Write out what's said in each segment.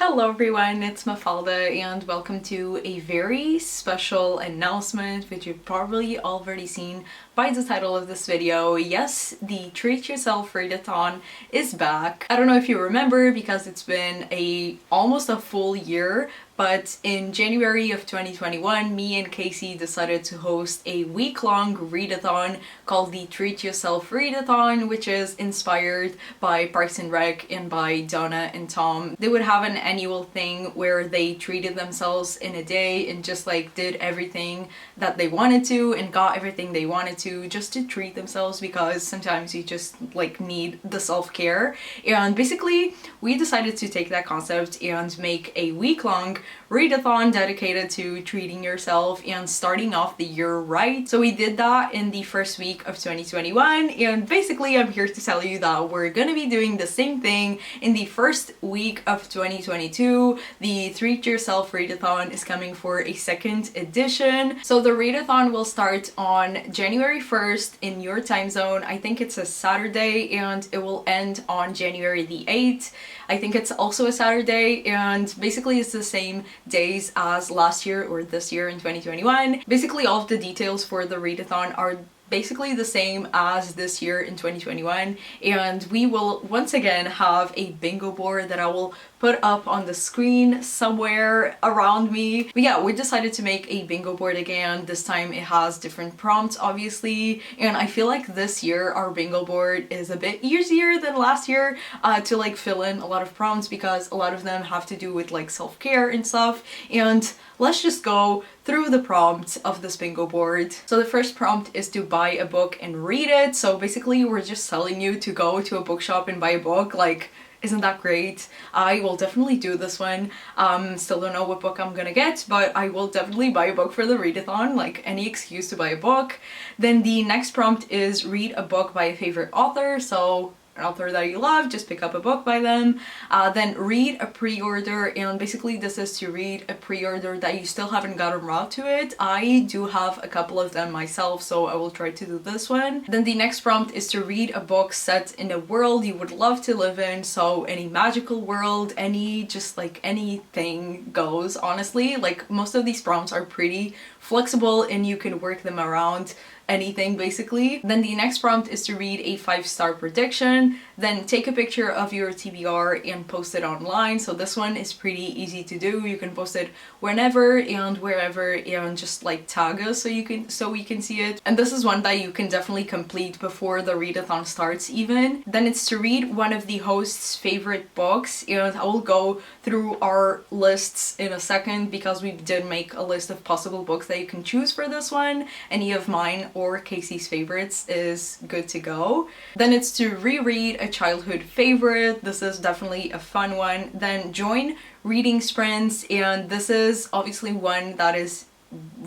Hello everyone, it's Mafalda and welcome to a very special announcement which you've probably already seen by the title of this video. Yes, the Treat Yourself readathon is back. I don't know if you remember because it's been almost a full year, but in January of 2021, me and Casey decided to host a week-long readathon called the Treat Yourself Readathon, which is inspired by Parks and Rec and by Donna and Tom. They would have an annual thing where they treated themselves in a day and just like did everything that they wanted to and got everything they wanted to just to treat themselves, because sometimes you just like need the self-care. And basically we decided to take that concept and make a week-long readathon dedicated to treating yourself and starting off the year right. So we did that in the first week of 2021, and basically I'm here to tell you that we're gonna be doing the same thing in the first week of 2022. The Treat Yourself readathon is coming for a second edition. So the readathon will start on January 1st in your time zone. I think it's a Saturday, and it will end on January the 8th. I think it's also a Saturday, and basically it's the same days as last year or this year in 2021. Basically all of the details for the readathon are basically the same as this year in 2021, and we will once again have a bingo board that I will put up on the screen somewhere around me. But yeah, we decided to make a bingo board again. This time it has different prompts obviously, and I feel like this year our bingo board is a bit easier than last year to like fill in a lot of prompts, because a lot of them have to do with like self-care and stuff. And let's just go through the prompts of this bingo board. So the first prompt is to buy a book and read it. So basically we're just telling you to go to a bookshop and buy a book. Like, isn't that great? I will definitely do this one. Still don't know what book I'm gonna get, but I will definitely buy a book for the readathon, like any excuse to buy a book. Then the next prompt is read a book by a favorite author. So an author that you love, just pick up a book by them. Then read a pre-order, and basically this is to read a pre-order that you still haven't gotten around to it. I do have a couple of them myself, so I will try to do this one. Then the next prompt is to read a book set in a world you would love to live in. So any magical world, just like anything goes, honestly. Like most of these prompts are pretty flexible and you can work them around anything basically. Then the next prompt is to read a 5-star prediction, then take a picture of your TBR and post it online. So this one is pretty easy to do. You can post it whenever and wherever and just like tag us so we can see it. And this is one that you can definitely complete before the readathon starts even. Then it's to read one of the host's favorite books, and I will go through our lists in a second because we did make a list of possible books that you can choose for this one. Any of mine or Casey's favorites is good to go. Then it's to reread a childhood favorite. This is definitely a fun one. Then join reading sprints, and this is obviously one that is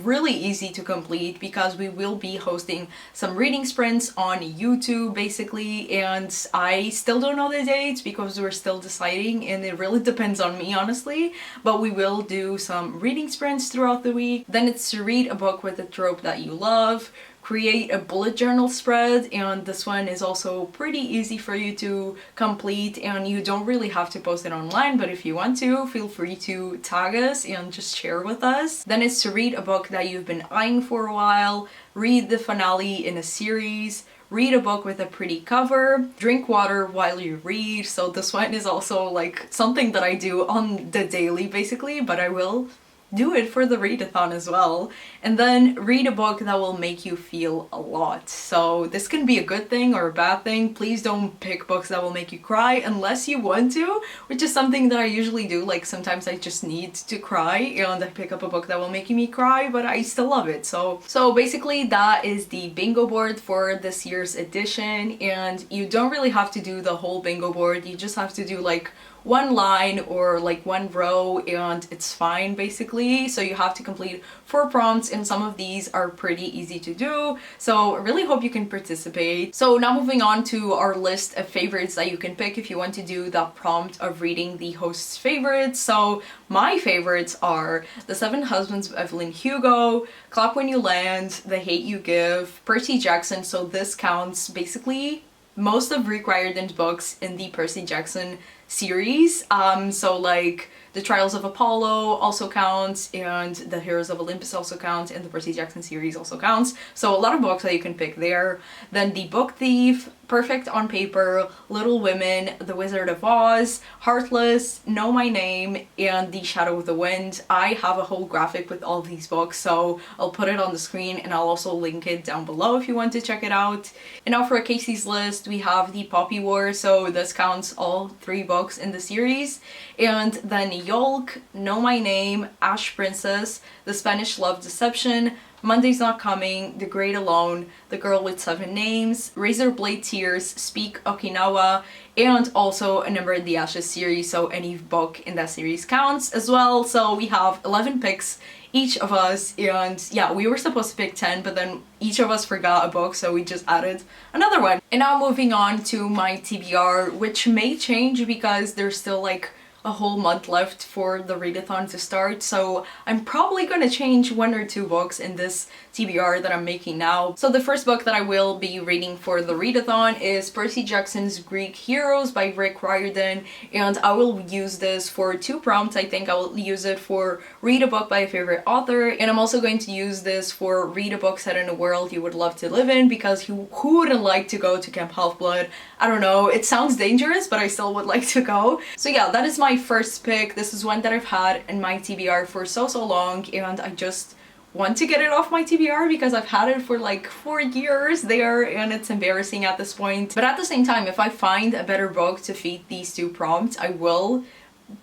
really easy to complete because we will be hosting some reading sprints on YouTube basically, and I still don't know the dates because we're still deciding and it really depends on me honestly, but we will do some reading sprints throughout the week. Then it's to read a book with a trope that you love, create a bullet journal spread, and this one is also pretty easy for you to complete and you don't really have to post it online, but if you want to, feel free to tag us and just share with us. Then it's to read a book that you've been eyeing for a while, read the finale in a series, read a book with a pretty cover, drink water while you read. So this one is also like something that I do on the daily basically, but I will do it for the readathon as well. And then read a book that will make you feel a lot. So this can be a good thing or a bad thing. Please don't pick books that will make you cry unless you want to, which is something that I usually do. Like sometimes I just need to cry and I pick up a book that will make me cry, but I still love it. So basically that is the bingo board for this year's edition, and you don't really have to do the whole bingo board. You just have to do like one line or like one row and it's fine basically. So you have to complete 4 prompts, and some of these are pretty easy to do, so I really hope you can participate. So now moving on to our list of favorites that you can pick if you want to do that prompt of reading the host's favorites. So my favorites are The 7 Husbands of Evelyn Hugo, Clap When You Land, The Hate You Give, Percy Jackson. So this counts basically most of Rick Riordan's books in the Percy Jackson series. So like The Trials of Apollo also counts, and The Heroes of Olympus also counts, and the Percy Jackson series also counts. So a lot of books that you can pick there. Then The Book Thief, Perfect on Paper, Little Women, The Wizard of Oz, Heartless, Know My Name, and The Shadow of the Wind. I have a whole graphic with all of these books, so I'll put it on the screen and I'll also link it down below if you want to check it out. And now for Casey's list, we have The Poppy War, so this counts all 3 books in the series. And then Yolk, Know My Name, Ash Princess, The Spanish Love Deception, Monday's Not Coming, The Great Alone, The Girl with 7 Names, Razor Blade Tears, Speak Okinawa, and also A Number in the Ashes series, so any book in that series counts as well. So we have 11 picks, each of us, and yeah, we were supposed to pick 10, but then each of us forgot a book, so we just added another one. And now moving on to my TBR, which may change because there's still like a whole month left for the readathon to start, so I'm probably gonna change 1 or 2 books in this TBR that I'm making now. So the first book that I will be reading for the readathon is Percy Jackson's Greek Heroes by Rick Riordan, and I will use this for 2 prompts. I think I will use it for read a book by a favorite author, and I'm also going to use this for read a book set in a world you would love to live in, because who wouldn't like to go to Camp Half-Blood? I don't know, it sounds dangerous, but I still would like to go. So yeah, that is my first pick. This is one that I've had in my TBR for so long, and I just want to get it off my TBR because I've had it for like 4 years there and it's embarrassing at this point. But at the same time, if I find a better book to feed these 2 prompts, I will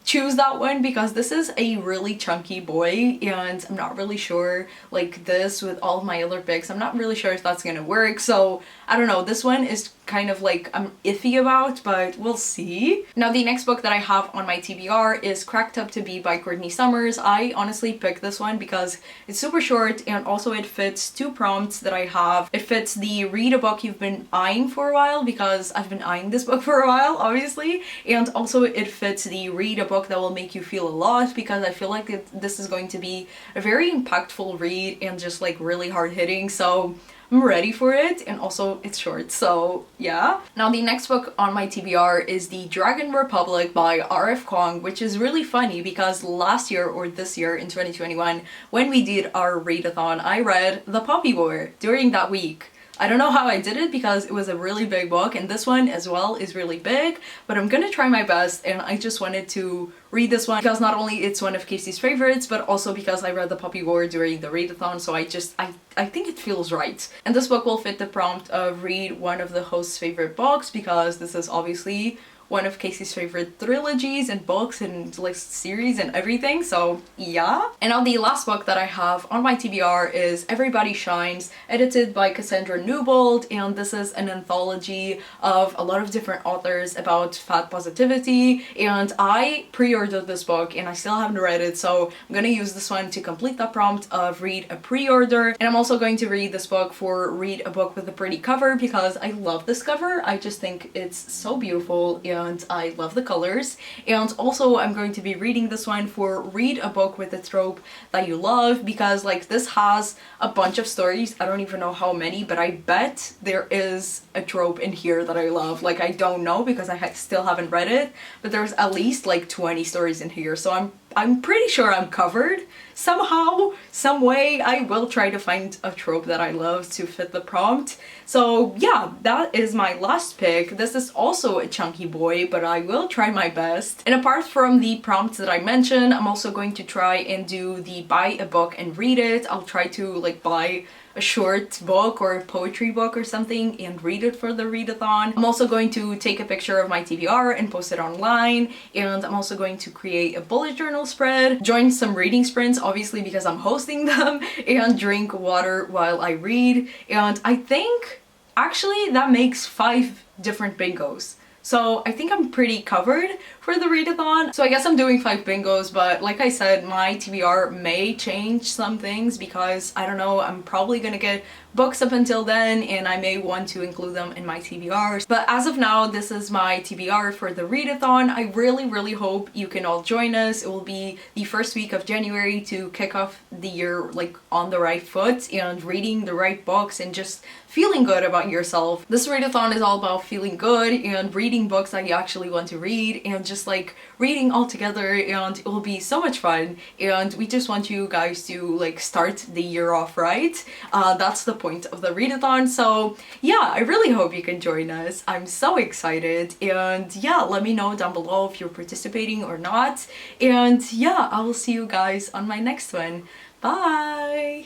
choose that one, because this is a really chunky boy and I'm not really sure, like this with all of my other picks, I'm not really sure if that's gonna work. So I don't know, this one is kind of like I'm iffy about, but we'll see. Now the next book that I have on my TBR is Cracked Up to Be by Courtney Summers. I honestly picked this one because it's super short and also it fits 2 prompts that I have. It fits the read a book you've been eyeing for a while, because I've been eyeing this book for a while obviously, and also it fits the read a book that will make you feel a lot, because I feel like this is going to be a very impactful read and just like really hard hitting, so I'm ready for it, and also it's short, so yeah. Now the next book on my TBR is The Dragon Republic by R.F. Kuang, which is really funny because last year, or this year in 2021, when we did our readathon, I read The Poppy War during that week. I don't know how I did it because it was a really big book, and this one as well is really big, but I'm gonna try my best, and I just wanted to read this one because not only it's one of Casey's favorites, but also because I read The Poppy War during the readathon, so I think it feels right. And this book will fit the prompt of read one of the host's favorite books, because this is obviously one of Casey's favorite trilogies and books and like series and everything, so yeah. And now the last book that I have on my TBR is Everybody Shines, edited by Cassandra Newbold, and this is an anthology of a lot of different authors about fat positivity, and I pre-ordered this book and I still haven't read it, so I'm gonna use this one to complete that prompt of read a pre-order. And I'm also going to read this book for read a book with a pretty cover, because I love this cover. I just think it's so beautiful and I love the colors. And also I'm going to be reading this one for read a book with a trope that you love, because like this has a bunch of stories. I don't even know how many, but I bet there is a trope in here that I love. Like I don't know because I still haven't read it, but there's at least like 20 stories in here, so I'm pretty sure I'm covered somehow, some way. I will try to find a trope that I love to fit the prompt. So yeah, that is my last pick. This is also a chunky boy, but I will try my best. And apart from the prompts that I mentioned, I'm also going to try and do the buy a book and read it. I'll try to like buy a short book or a poetry book or something and read it for the readathon. I'm also going to take a picture of my TBR and post it online, and I'm also going to create a bullet journal spread, join some reading sprints obviously because I'm hosting them, and drink water while I read. And I think actually that makes 5 different bingos. So I think I'm pretty covered for the readathon. So I guess I'm doing 5 bingos, but like I said, my TBR may change some things because I don't know, I'm probably gonna get books up until then and I may want to include them in my TBRs. But as of now, this is my TBR for the readathon. I really hope you can all join us. It will be the first week of January to kick off the year like on the right foot and reading the right books and just feeling good about yourself. This readathon is all about feeling good and reading reading books that you actually want to read and just like reading all together, and it will be so much fun. And we just want you guys to like start the year off right. That's the point of the readathon. So yeah, I really hope you can join us. I'm so excited, and yeah, let me know down below if you're participating or not. And yeah, I will see you guys on my next one. Bye!